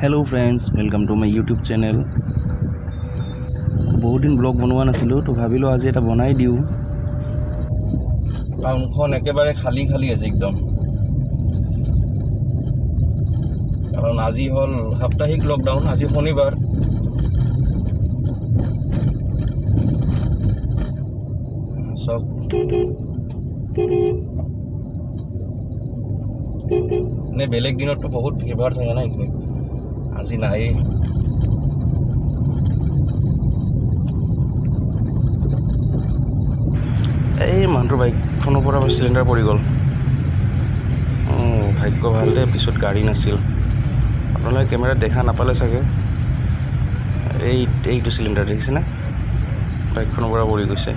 Hello friends, welcome to my YouTube channel. বহুত দিন blog বনোৱা নাছিলোঁ তো ভাবিলোঁ আজি এটা বনাই দিওঁ। টাউনখন একেবাৰে খালী খালী আছে একদম, কাৰণ আজি হ'ল সাপ্তাহিক লকডাউন। আজি শনিবাৰ। সব নে বেলেগ দিনততো বহুত ভিৰ থাকে না, এইখিনি আজি নাই। এই মানুহটোৰ বাইকখনৰ পৰা চিলিণ্ডাৰ পৰি গ'ল। ভাগ্য ভাল দে, পিছত গাড়ী নাছিল। আপোনালোকে কেমেৰাত দেখা নাপালে চাগে। এইটো চিলিণ্ডাৰ দেখিছেনে, বাইকখনৰ পৰা পৰি গৈছে।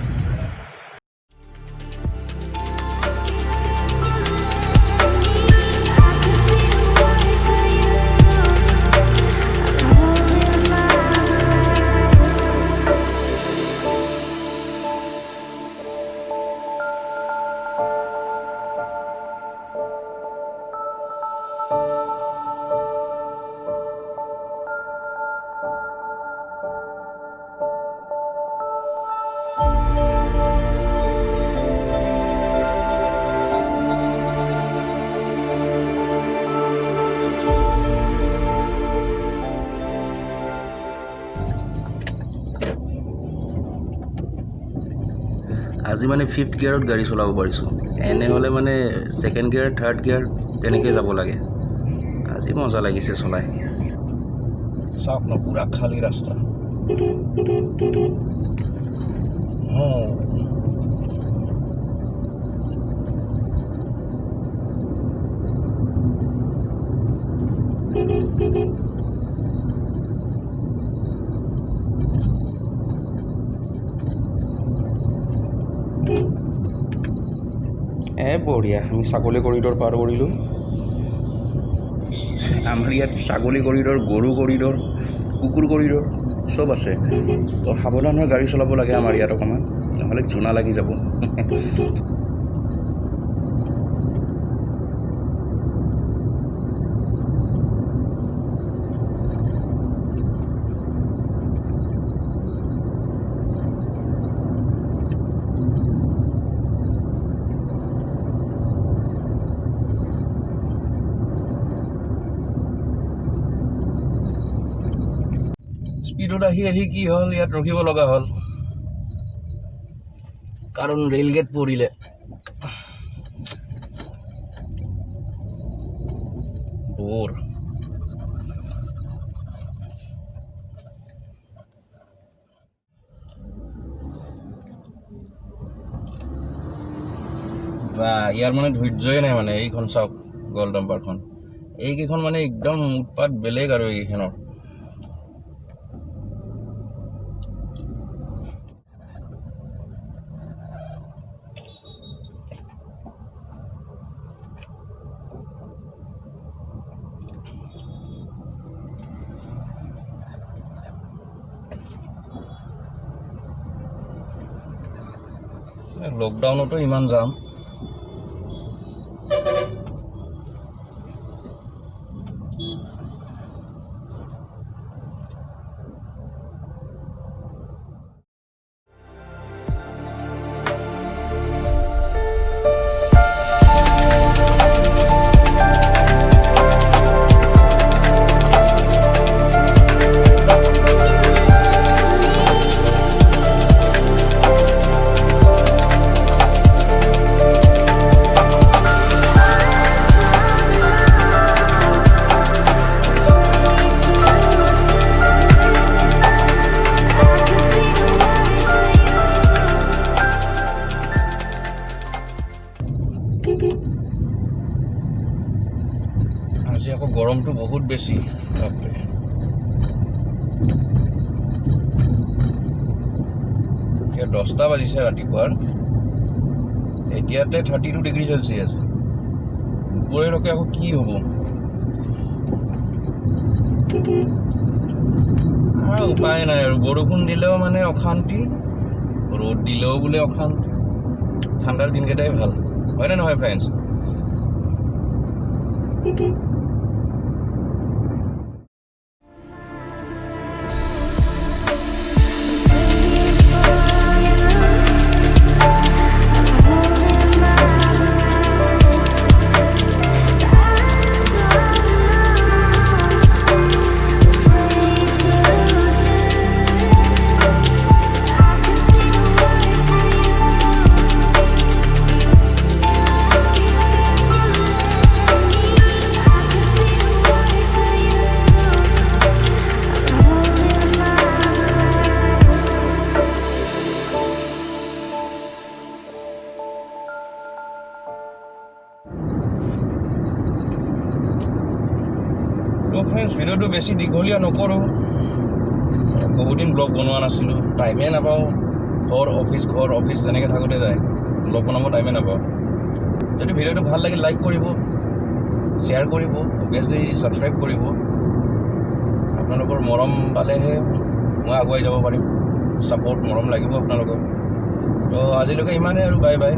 আজি মানে 5th গিয়াৰত গাড়ী চলাব পাৰিছোঁ। এনেহ'লে মানে 2nd গিয়াৰ 3rd গিয়াৰ তেনেকৈ যাব লাগে। আজি মজা লাগিছে চলাই। চাওক ন, পুৰা খালী ৰাস্তা। বঢ়িয়া, আমি ছাগলী কৰিডৰ পাৰ কৰিলোঁ। আমাৰ ইয়াত ছাগলী কৰিডৰ, গৰু কৰিডৰ, কুকুৰ কৰিডৰ চব আছে। তো সাৱধান হৈ গাড়ী চলাব লাগে আমাৰ ইয়াত অকণমান, নহ'লে জোনা লাগি যাব। স্পীডত আহি কি হ'ল, ইয়াত ৰখিব লগা হ'ল কাৰণ ৰেল গেট পৰিলে। বৰ বা ইয়াৰ মানে ধৈৰ্যই নাই। মানে এইখন চাওক, গল ডাম্পাৰখন, এইকেইখন মানে একদম উৎপাত বেলেগ আৰু এইকেইখনৰ। লকডাউনতো ইমান যাম। আজি আকৌ গৰমটো বহুত বেছি। এতিয়া 10টা বাজিছে ৰাতিপুৱাৰ, এতিয়াতে 32 ডিগ্ৰী চেলচিয়াছ। দুপৰীয়ালৈকে আকৌ কি হ'ব? উপায় নাই আৰু। বৰষুণ দিলেও মানে অশান্তি, ৰ'দ দিলেও বোলে অশান্তি। ঠাণ্ডাৰ দিনকেইটাই ভাল, হয়নে নহয় ফ্ৰেণ্ডছ? ভিডিঅ'টো বেছি দীঘলীয়া নকৰোঁ বহুদিন ব্লগ বনোৱা নাছিলোঁ টাইমে নাপাওঁ ঘৰ অফিচ এনেকৈ থাকোঁতে যায় ব্লগ বনাব টাইমে নাপাওঁ যদি ভিডিঅ'টো ভাল লাগে লাইক কৰিব শ্বেয়াৰ কৰিব অভিয়াছলি ছাবস্ক্ৰাইব কৰিব আপোনালোকৰ মৰম পালেহে মই আগুৱাই যাব পাৰিম ছাপোৰ্ট মৰম লাগিব আপোনালোকৰ তো আজিলৈকে ইমানেই আৰু বাই বাই